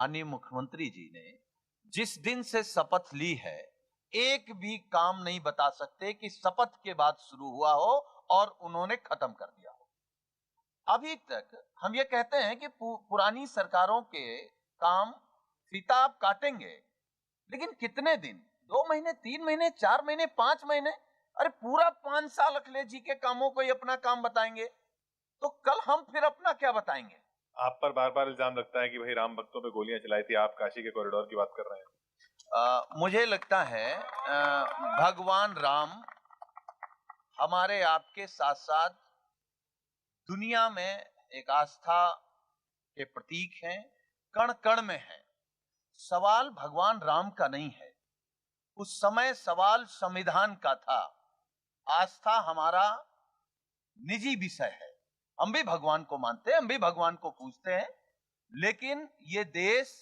माननीय मुख्यमंत्री जी ने जिस दिन से शपथ ली है, एक भी काम नहीं बता सकते कि शपथ के बाद शुरू हुआ हो और उन्होंने खत्म कर दिया हो। अभी तक हम ये कहते हैं कि पुरानी सरकारों के काम फीता आप काटेंगे, लेकिन कितने दिन? 2 महीने, 3 महीने, 4 महीने, 5 महीने? अरे पूरा 5 साल अखिलेश जी के कामों को ही अपना काम बताएंगे, तो कल हम फिर अपना क्या बताएंगे? आप पर बार बार इल्जाम लगता है कि भाई राम भक्तों पे गोलियां चलाई थी, आप काशी के कॉरिडोर की बात कर रहे हैं। मुझे लगता है भगवान राम हमारे आपके साथ साथ दुनिया में एक आस्था के प्रतीक हैं, कण कण में हैं। सवाल भगवान राम का नहीं है, उस समय सवाल संविधान का था। आस्था हमारा निजी विषय है, हम भी भगवान को मानते हैं, हम भी भगवान को पूजते हैं, लेकिन ये देश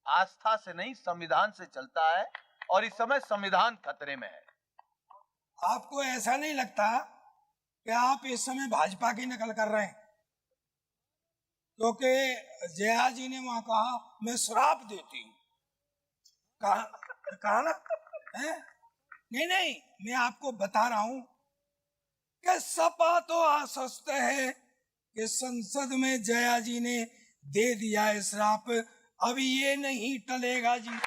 आस्था से नहीं संविधान से चलता है और इस समय संविधान खतरे में है। आपको ऐसा नहीं लगता कि आप इस समय भाजपा की नकल कर रहे हैं? क्योंकि जया जी ने वहां कहा मैं श्राप देती हूँ, कहा ना है? नहीं, मैं आपको बता रहा हूं कि सपा तो आश्वस्त है कि संसद में जया जी ने दे दिया है श्राप, अभी ये नहीं टलेगा जी।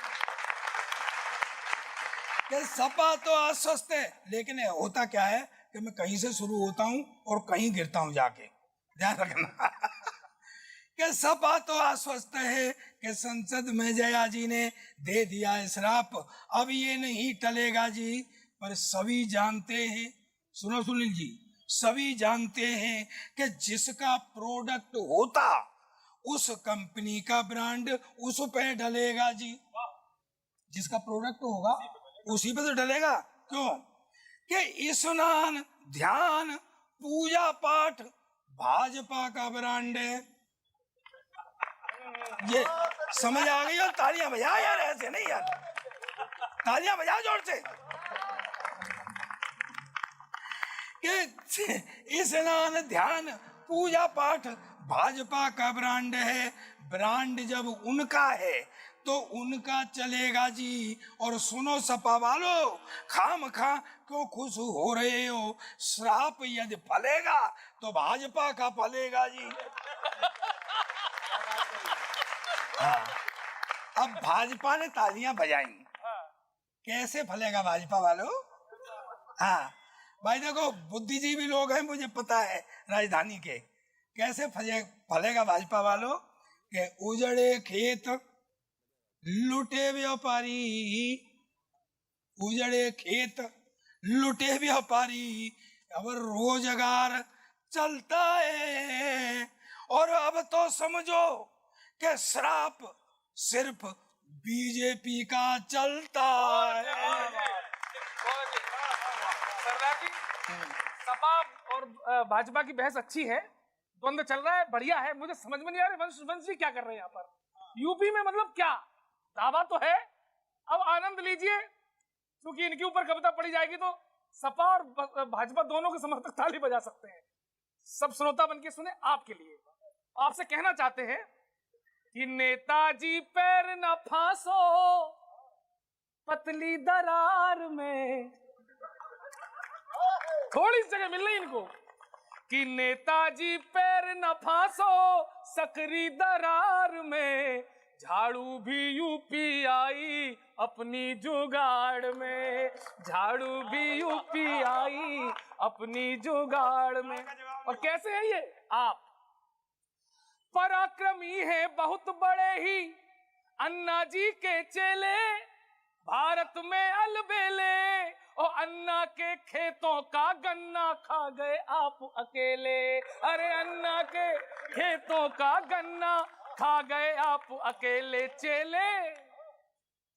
कि सपा तो आश्वस्त है, लेकिन होता क्या है कि मैं कहीं से शुरू होता हूं और कहीं गिरता हूं जाके, ध्यान रखना। कि सपा तो आश्वस्त है कि संसद में जया जी ने दे दिया है श्राप, अब ये नहीं टलेगा जी। पर सभी जानते हैं, सुनो सुनील जी, सभी जानते हैं कि जिसका प्रोडक्ट होता उस कंपनी का ब्रांड उस पे डलेगा जी। जिसका प्रोडक्ट होगा उसी पे तो डलेगा। क्यों? कि स्नान ध्यान पूजा पाठ भाजपा का ब्रांड है। ये समझ आ गई? और तालियां बजा यार, ऐसे नहीं यार, तालियां बजा जोर से। कि स्नान ध्यान पूजा पाठ भाजपा का ब्रांड है। ब्रांड जब उनका है तो उनका चलेगा जी। और सुनो सपा वालों, खाम खा क्यों खुश हो रहे हो? श्राप यदि फलेगा तो भाजपा का फलेगा जी। हाँ, अब भाजपा ने तालियां बजाई, कैसे फलेगा भाजपा वालों? हाँ भाई देखो, बुद्धिजीवी लोग हैं, मुझे पता है राजधानी के, कैसे फलेगा भाजपा वालों? के उजड़े खेत लुटे व्यापारी, उजड़े खेत लुटे व्यापारी, अब रोजगार चलता है। और अब तो समझो कि श्राप सिर्फ बीजेपी का चलता है। सपा और भाजपा की बहस अच्छी है, द्वंद्व चल रहा है, बढ़िया है। मुझे समझ में नहीं आ रहा वंश जी क्या कर रहे हैं यहाँ पर यूपी में। मतलब क्या दावा तो है, अब आनंद लीजिए, क्योंकि इनके ऊपर कविता पड़ी जाएगी तो सपा और भाजपा दोनों के समर्थक ताली बजा सकते हैं। सब श्रोता बन के सुने, आपके लिए आपसे कहना चाहते हैं कि नेताजी पैर न फांसो पतली दरार में, थोड़ी सी जगह मिल रही इनको, कि नेताजी पैर न फांसो सकरी दरार में, झाड़ू भी यूपी आई अपनी जुगाड़ में, झाड़ू भी यूपी आई अपनी जुगाड़ में। और कैसे है ये? आप पराक्रमी है बहुत बड़े ही अन्ना जी के चेले, भारत में अलबेले और अन्ना के खेतों का गन्ना खा गए आप अकेले। अरे अन्ना के खेतों का गन्ना खा गए आप अकेले। चेले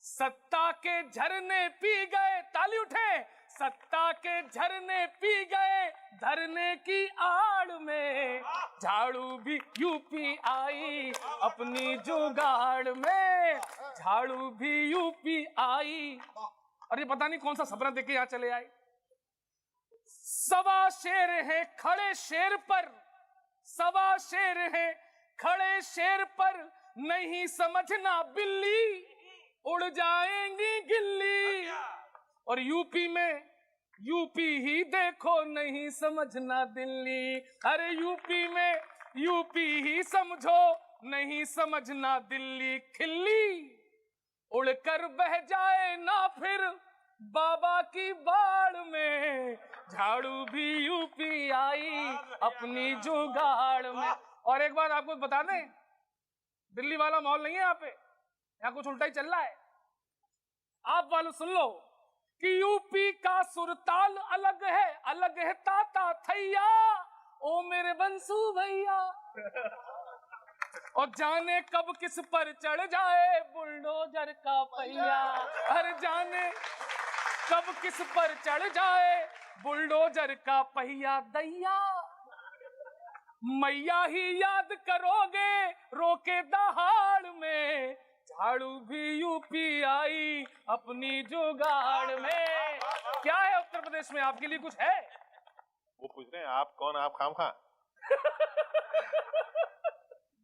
सत्ता के झरने पी गए, ताली उठे, सत्ता के झरने पी गए धरने की आड़ में, झाड़ू भी यूपी आई अपनी जुगाड़ में, झाड़ू भी यूपी आई। और ये पता नहीं कौन सा सपना देके यहां चले आए। सवा शेर है खड़े शेर पर, सवा शेर है खड़े शेर पर, नहीं समझना बिल्ली, उड़ जाएंगी गिल्ली। और यूपी में यूपी ही देखो, नहीं समझना दिल्ली। अरे यूपी में यूपी ही समझो, नहीं समझना दिल्ली। खिल्ली उड़कर बह जाए ना फिर बाबा की बाड़ में, झाड़ू भी यूपी आई अपनी जुगाड़ में। और एक बात आपको बता दें, दिल्ली वाला माहौल नहीं है यहाँ पे, यहाँ कुछ उल्टा ही चल रहा है। आप वालों सुन लो कि यूपी का सुरताल अलग है ताता थैया, ओ मेरे बंसू भैया। और जाने कब किस पर चढ़ जाए बुलडोजर का पहिया। अरे जाने कब किस पर चढ़ जाए बुलडोजर का पहिया। दैया मैया ही याद करोगे रोके दहाड़ में, झाड़ू भी यूपी आई अपनी जुगाड़ में। क्या है उत्तर प्रदेश में, आपके लिए कुछ है? वो पूछ रहे हैं आप कौन, आप खाम खा।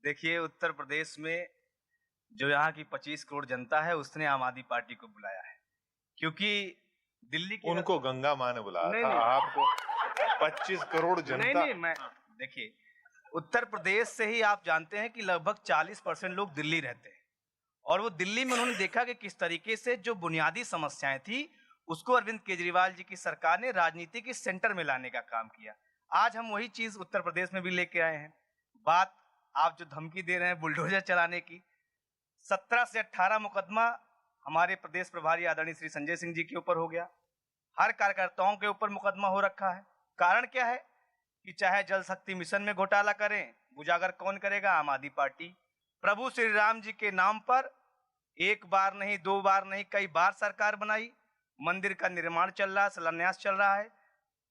देखिए, उत्तर प्रदेश में जो यहाँ की 25 करोड़ जनता है उसने आम आदमी पार्टी को बुलाया है, क्योंकि दिल्ली की उनको गंगा माँ ने बुलाया नहीं, था, नहीं। आपको 25 करोड़ जनता। नहीं, मैं देखिए, उत्तर प्रदेश से ही आप जानते हैं कि लगभग 40% लोग दिल्ली रहते हैं, और वो दिल्ली में उन्होंने देखा कि किस तरीके से जो बुनियादी समस्याएं थी उसको अरविंद केजरीवाल जी की सरकार ने राजनीति के सेंटर में लाने का काम किया। आज हम वही चीज उत्तर प्रदेश में भी लेके आए हैं। बात आप जो धमकी दे रहे हैं बुलडोजर चलाने की, 17 से 18 मुकदमा हमारे प्रदेश प्रभारी आदरणीय श्री संजय सिंह जी के ऊपर हो गया। हर कार्यकर्ताओं के ऊपर मुकदमा हो रखा है। कारण क्या है कि चाहे जल शक्ति मिशन में घोटाला करें, उजागर कौन करेगा? आम आदमी पार्टी। प्रभु श्री राम जी के नाम पर एक बार नहीं, दो बार नहीं, कई बार सरकार बनाई। मंदिर का निर्माण चल रहा है, शिलान्यास चल रहा है।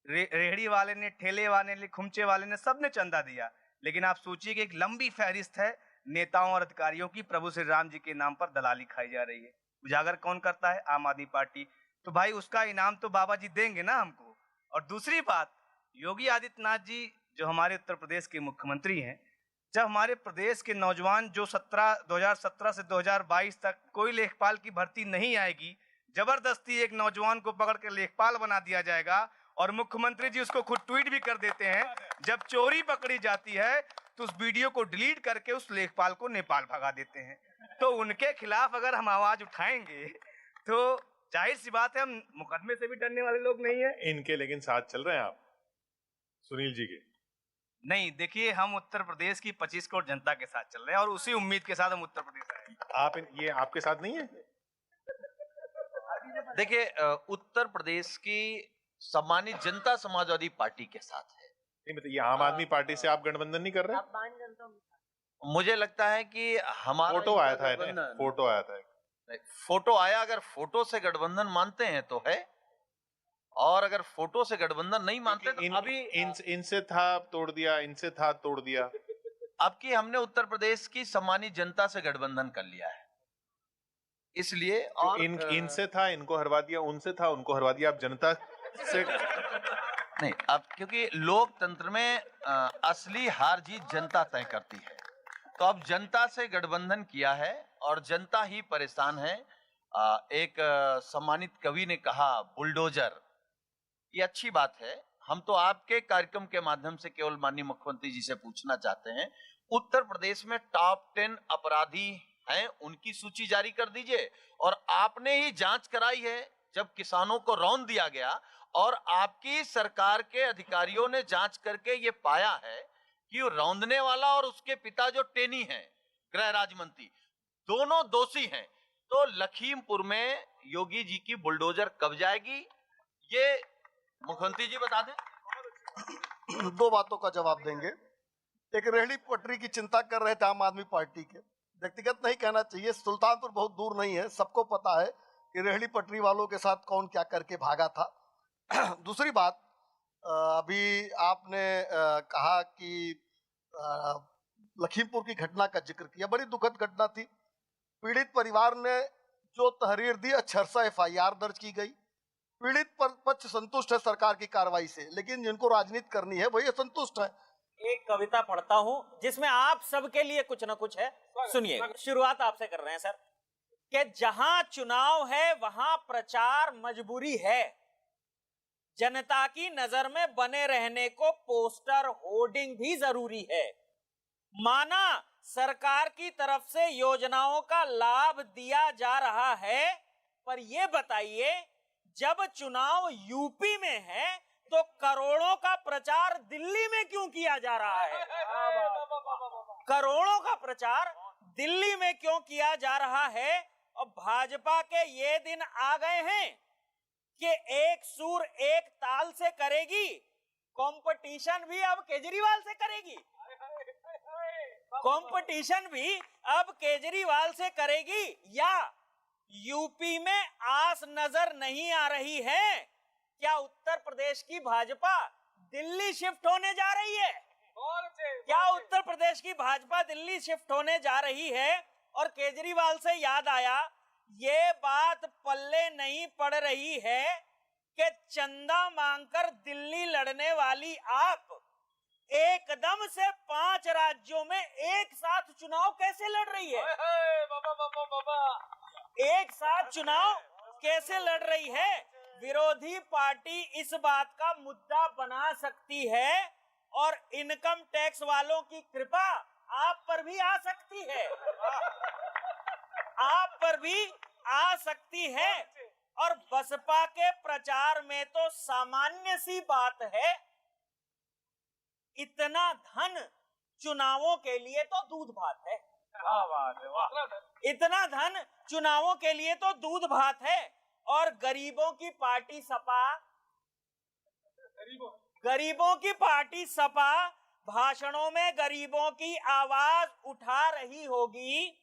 रेहड़ी वाले ने, ठेले वाले ने, खुमचे वाले ने, सबने चंदा दिया। लेकिन आप सोचिए कि एक लंबी फहरिस्त है नेताओं और अधिकारियों की, प्रभु श्री राम जी के नाम पर दलाली खाई जा रही है। उजागर कौन करता है? आम आदमी पार्टी। तो भाई उसका इनाम तो बाबा जी देंगे ना हमको। और दूसरी बात, योगी आदित्यनाथ जी जो हमारे उत्तर प्रदेश के मुख्यमंत्री हैं, जब हमारे प्रदेश के नौजवान जो 2017 से 2022 तक कोई लेखपाल की भर्ती नहीं आएगी, जबरदस्ती एक नौजवान को पकड़ कर लेखपाल बना दिया जाएगा, और मुख्यमंत्री जी उसको खुद ट्वीट भी कर देते हैं, जब चोरी पकड़ी जाती है तो उस वीडियो को डिलीट करके उस लेखपाल को नेपाल भगा देते हैं। तो उनके खिलाफ अगर हम आवाज उठाएंगे तो जाहिर सी बात है हम मुकदमे से भी डरने वाले लोग नहीं है। इनके लेकिन साथ चल रहे हैं आप सुनील जी के? नहीं, देखिए, हम उत्तर प्रदेश की 25 करोड़ जनता के साथ चल रहे हैं और उसी उम्मीद के साथ हम उत्तर प्रदेश आए। आप ये आपके साथ नहीं है? देखिए, उत्तर प्रदेश की सम्मानित जनता समाजवादी पार्टी के साथ है। नहीं मतलब ये आम आदमी पार्टी से आप गठबंधन नहीं कर रहे? मुझे लगता है कि हमारा फोटो आया था, फोटो आया था। फोटो आया, अगर फोटो से गठबंधन मानते हैं तो है, और अगर फोटो से गठबंधन नहीं मानते तो अभी इनसे था तोड़ दिया, इनसे था तोड़ दिया। अब की हमने उत्तर प्रदेश की सम्मानित जनता से गठबंधन कर लिया है, इसलिए। और इनसे था, इनको हरवा दिया, उनसे था, उनको हरवा दिया। अब जनता से नहीं, अब क्योंकि लोकतंत्र में असली हार जीत जनता तय करती है, तो अब जनता से गठबंधन किया है और जनता ही परेशान है। एक सम्मानित कवि ने कहा बुलडोजर, ये अच्छी बात है। हम तो आपके कार्यक्रम के माध्यम से केवल माननीय मुख्यमंत्री जी से पूछना चाहते हैं, उत्तर प्रदेश में टॉप 10 अपराधी हैं, उनकी सूची जारी कर दीजिए। और आपने ही जांच कराई है जब किसानों को रौंद दिया गया, और आपकी सरकार के अधिकारियों ने जांच करके ये पाया है कि रौंदने वाला और उसके पिता जो टेनी हैं, गृह राज्य मंत्री, दोनों दोषी हैं। तो लखीमपुर में योगी जी की बुलडोजर कब जाएगी, ये मुख्यमंत्री जी बता दें। दो बातों का जवाब देंगे। एक, रेहड़ी पटरी की चिंता कर रहे थे आम आदमी पार्टी के, व्यक्तिगत नहीं कहना चाहिए, सुल्तानपुर बहुत दूर नहीं है, सबको पता है कि रेहड़ी पटरी वालों के साथ कौन क्या करके भागा था। दूसरी बात, अभी आपने कहा कि लखीमपुर की घटना का जिक्र किया, बड़ी दुखद घटना थी। पीड़ित परिवार ने जो तहरीर दी, अक्षरशः FIR दर्ज की गई। पीड़ित पक्ष संतुष्ट है सरकार की कार्रवाई से, लेकिन जिनको राजनीति करनी है वही असंतुष्ट है। एक कविता पढ़ता हूं जिसमें आप सबके लिए कुछ ना कुछ है। सुनिए, शुरुआत आपसे कर रहे हैं सर। कि जहां चुनाव है वहां प्रचार मजबूरी है, जनता की नजर में बने रहने को पोस्टर होर्डिंग भी जरूरी है। माना सरकार की तरफ से योजनाओं का लाभ दिया जा रहा है, पर यह बताइए जब चुनाव यूपी में है तो करोड़ों का प्रचार दिल्ली में क्यों किया जा रहा है? करोड़ों का प्रचार दिल्ली में क्यों किया जा रहा है? और भाजपा के ये दिन आ गए हैं कि एक सुर एक ताल से करेगी, कंपटीशन भी अब केजरीवाल से करेगी। कंपटीशन भी अब केजरीवाल से करेगी। या यूपी में आस नजर नहीं आ रही है? क्या उत्तर प्रदेश की भाजपा दिल्ली शिफ्ट होने जा रही है? क्या उत्तर प्रदेश की भाजपा दिल्ली शिफ्ट होने जा रही है? और केजरीवाल से याद आया, ये बात पल्ले नहीं पड़ रही है कि चंदा मांगकर दिल्ली लड़ने वाली आप एकदम से 5 राज्यों में एक साथ चुनाव कैसे लड़ रही है? एक साथ चुनाव कैसे लड़ रही है? विरोधी पार्टी इस बात का मुद्दा बना सकती है और इनकम टैक्स वालों की कृपा आप पर भी आ सकती है, आप पर भी आ सकती है। और बसपा के प्रचार में तो सामान्य सी बात है, इतना धन चुनावों के लिए तो दूध भात है। इतना धन चुनावों के लिए तो दूध भात है। और गरीबों की पार्टी सपा, गरीबों की पार्टी सपा भाषणों में गरीबों की आवाज उठा रही होगी।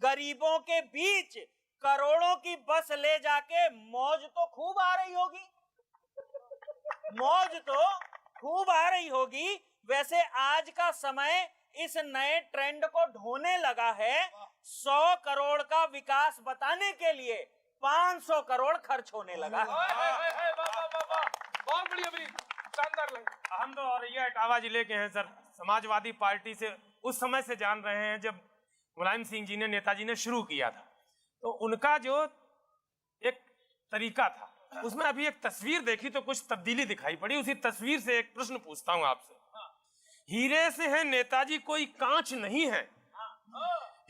गरीबों के बीच करोड़ों की बस ले जाके मौज तो खूब आ रही होगी, मौज तो खूब आ रही होगी। वैसे आज का समय इस नए ट्रेंड को ढोने लगा है। 100 करोड़ का विकास बताने के लिए 500 करोड़ खर्च होने लगा। बहुत बढ़िया, शानदार लगा। हम तो औरैया इटावा जिले के हैं सर। समाजवादी पार्टी से उस समय से जान रहे हैं जब मुलायम सिंह जी ने, नेताजी ने शुरू किया था। तो उनका जो एक तरीका था, उसमें अभी एक तस्वीर देखी तो कुछ तब्दीली दिखाई पड़ी। उसी तस्वीर से एक प्रश्न पूछता हूं आपसे। हीरे से है नेताजी कोई कांच नहीं है,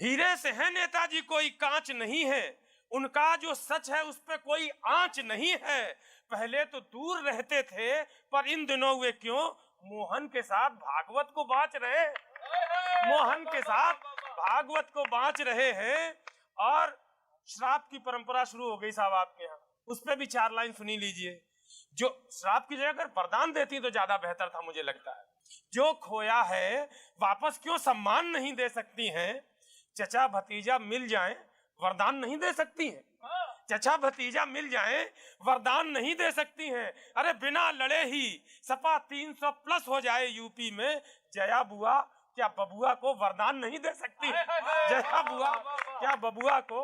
हीरे से है नेताजी कोई कांच नहीं है, उनका जो सच है उस पे कोई आंच नहीं है। पहले तो दूर रहते थे पर इन दिनों वे क्यों मोहन के साथ भागवत को बांच रहे, मोहन के साथ भागवत को बांच रहे हैं। और श्राप की परंपरा शुरू हो गई साहब आपके यहाँ, उस पे भी 4 लाइन सुनी लीजिए। जो श्राप की जगह अगर वरदान देती तो ज्यादा बेहतर था मुझे लगता है। जो खोया है वापस क्यों सम्मान नहीं दे सकती हैं? चचा भतीजा मिल जाएं वरदान नहीं दे सकती हैं, चचा भतीजा मिल जाएं वरदान नहीं दे सकती हैं। अरे बिना लड़े ही सपा 300 प्लस हो जाए यूपी में, जया बुआ क्या बबुआ को वरदान नहीं दे सकती? जया बुआ क्या बबुआ को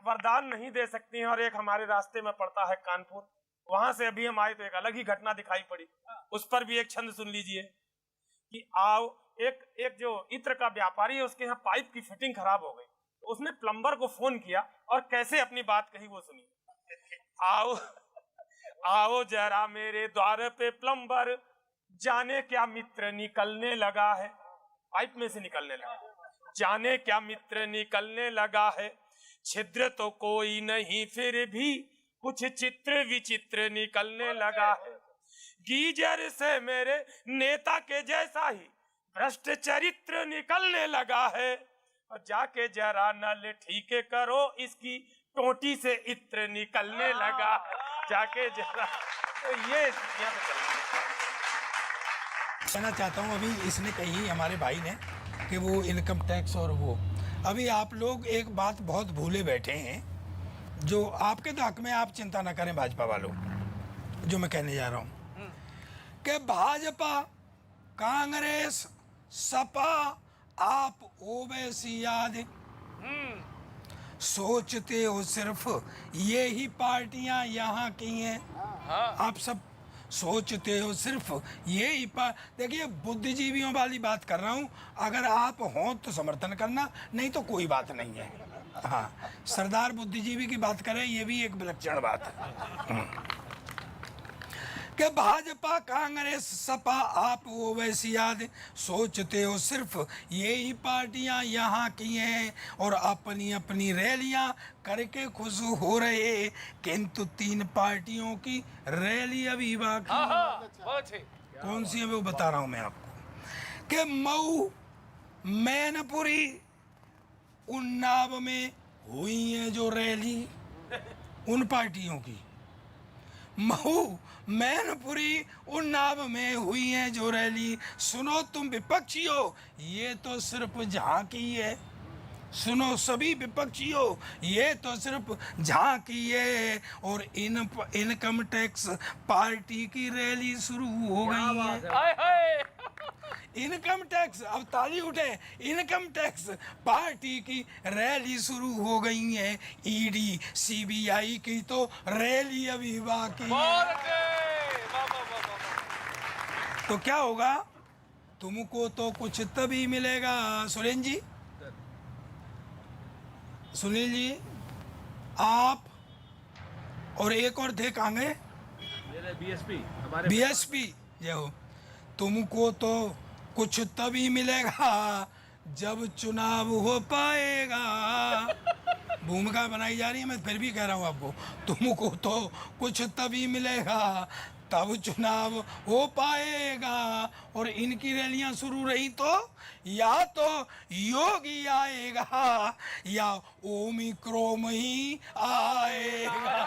वरदान नहीं दे सकती हैं? और एक हमारे रास्ते में पड़ता है कानपुर, वहां से अभी हम आए तो एक अलग ही घटना दिखाई पड़ी। उस पर भी एक छंद सुन लीजिए कि आओ, एक जो इत्र का व्यापारी है उसके यहाँ पाइप की फिटिंग खराब हो गई, तो उसने प्लम्बर को फोन किया और कैसे अपनी बात कही वो सुनिए। आओ आओ जरा मेरे द्वार पे प्लम्बर, जाने क्या मित्र निकलने लगा है, पाइप में से निकलने लगा, जाने क्या मित्र निकलने लगा है, छिद्र तो कोई नहीं फिर भी कुछ चित्र विचित्र निकलने लगा है। गीजर से मेरे नेता के जैसा ही भ्रष्ट चरित्र निकलने लगा है, और जाके जरा नल ठीक करो इसकी टोटी से इत्र निकलने लगा है, जाके जरा। तो ये कहना चाहता हूँ, अभी इसने कही हमारे भाई ने कि वो इनकम टैक्स और वो, अभी आप लोग एक बात बहुत भूले बैठे हैं जो आपके तो हक में, आप चिंता ना करें भाजपा वालों, जो मैं कहने जा रहा हूँ कि भाजपा, कांग्रेस, सपा, आप ओवैसी याद सोचते हो सिर्फ ये ही पार्टियां यहाँ की हैं। आप सब सोचते हो सिर्फ ये ही देखिए बुद्धिजीवियों वाली बात कर रहा हूँ, अगर आप हों तो समर्थन करना, नहीं तो कोई बात नहीं है। हाँ, सरदार बुद्धिजीवी की बात करें, ये भी एक विलक्षण बात है कि भाजपा कांग्रेस सपा आप वो वैसी याद सोचते हो सिर्फ ये ही पार्टियां यहाँ की हैं और अपनी अपनी रैलियां करके खुश हो रहे, किंतु 3 पार्टियों की रैली अभी बाकी। बहुत अच्छे। कौन सी है वो बता रहा हूँ मैं आपको कि मऊ, मैनपुरी, उन्नाव में हुई है जो रैली उन पार्टियों की। मऊ, मैनपुरी, उन्नाव में हुई है जो रैली, सुनो तुम विपक्षियों ये तो सिर्फ झांकी है, सुनो सभी विपक्षियों ये तो सिर्फ झांकी है। और इनकम टैक्स पार्टी की रैली शुरू हो गई है। हाय हाय। इनकम टैक्स, अब ताली उठे, इनकम टैक्स पार्टी की रैली शुरू हो गई है। ईडी सीबीआई की तो रैली अभी बाकी बहुत है। अच्छे। वाह वाह वाह वाह। तो क्या होगा, तुमको तो कुछ तभी मिलेगा। सुरेंद्र जी, सुनील जी, आप और एक और थे, कहाँ गए? बीएसपी जय हो। तुमको तो कुछ तभी मिलेगा जब चुनाव हो पाएगा। भूमिका बनाई जा रही है, मैं फिर भी कह रहा हूँ आपको, तुमको तो कुछ तभी मिलेगा तब चुनाव हो पाएगा। और इनकी रैलियां शुरू रही तो या तो योगी आएगा या ओमिक्रोन ही आएगा।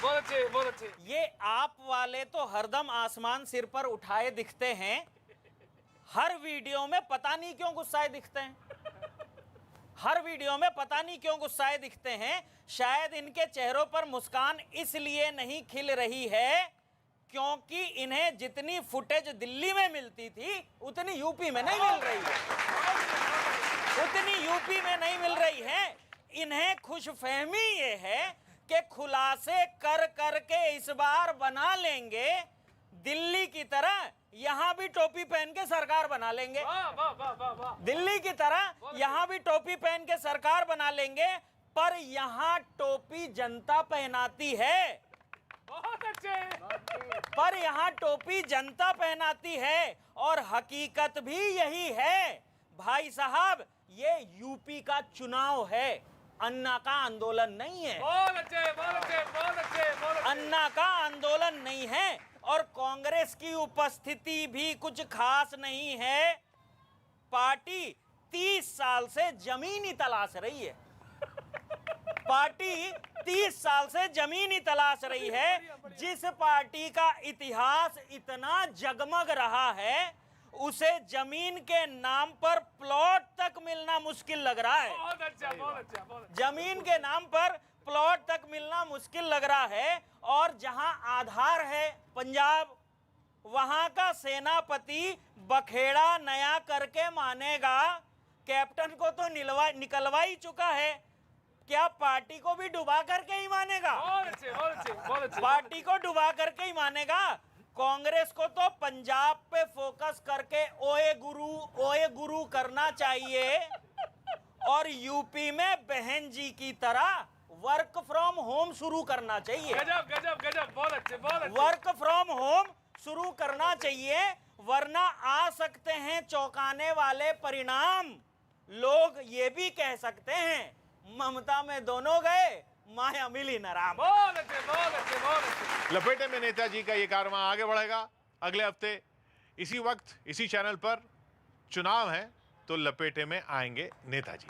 बहुत अच्छे, बहुत अच्छे। ये आप वाले तो हरदम आसमान सिर पर उठाए दिखते हैं, हर वीडियो में पता नहीं क्यों गुस्साए दिखते हैं, हर वीडियो में पता नहीं क्यों गुस्साए दिखते हैं। शायद इनके चेहरों पर मुस्कान इसलिए नहीं खिल रही है क्योंकि इन्हें जितनी फुटेज दिल्ली में मिलती थी उतनी यूपी में नहीं मिल रही है, उतनी यूपी में नहीं मिल रही है। इन्हें खुशफहमी ये है कि खुलासे कर कर के इस बार बना लेंगे दिल्ली की तरह, यहाँ भी टोपी पहन के सरकार बना लेंगे। वाह वाह वाह वाह वाह। दिल्ली की तरह यहाँ भी टोपी पहन के सरकार बना लेंगे, पर यहाँ टोपी जनता पहनाती है। बहुत अच्छे। पर यहाँ टोपी जनता पहनाती है और हकीकत भी यही है। भाई साहब, ये यूपी का चुनाव है, अन्ना का आंदोलन नहीं है। बहुत अच्छे, बहुत अच्छे, बहुत अच्छे, बहुत अच्छे। अन्ना का आंदोलन नहीं है और कांग्रेस की उपस्थिति भी कुछ खास नहीं है। पार्टी 30 साल से जमीन ही तलाश रही है, पार्टी 30 साल से जमीन ही तलाश रही है। जिस पार्टी का इतिहास इतना जगमग रहा है उसे जमीन के नाम पर प्लॉट तक मिलना मुश्किल लग रहा है। बहुत अच्छा, बहुत अच्छा, बहुत अच्छा। जमीन के नाम पर प्लॉट तक मिलना मुश्किल लग रहा है। और जहां आधार है पंजाब, वहां का सेनापति बखेड़ा नया करके मानेगा। कैप्टन को तो निकलवा ही चुका है, क्या पार्टी को भी डुबा करके ही मानेगा? बहुत अच्छे, बहुत अच्छे, बहुत अच्छे। पार्टी को डुबा करके ही मानेगा। कांग्रेस को तो पंजाब पे फोकस करके ओए गुरु करना चाहिए और यूपी में बहन जी की तरह वर्क फ्रॉम होम शुरू करना चाहिए। गजब गजब गजब, बहुत अच्छे, बहुत अच्छे। वर्क फ्रॉम होम शुरू करना चाहिए, वरना आ सकते हैं चौंकाने वाले परिणाम। लोग ये भी कह सकते हैं ममता में दोनों गए, माया मिली न राम। बहुत अच्छे, बहुत अच्छे, बहुत अच्छे। लपेटे में नेताजी का ये कारवां आगे बढ़ेगा। अगले हफ्ते इसी वक्त इसी चैनल पर चुनाव है तो लपेटे में आएंगे नेताजी।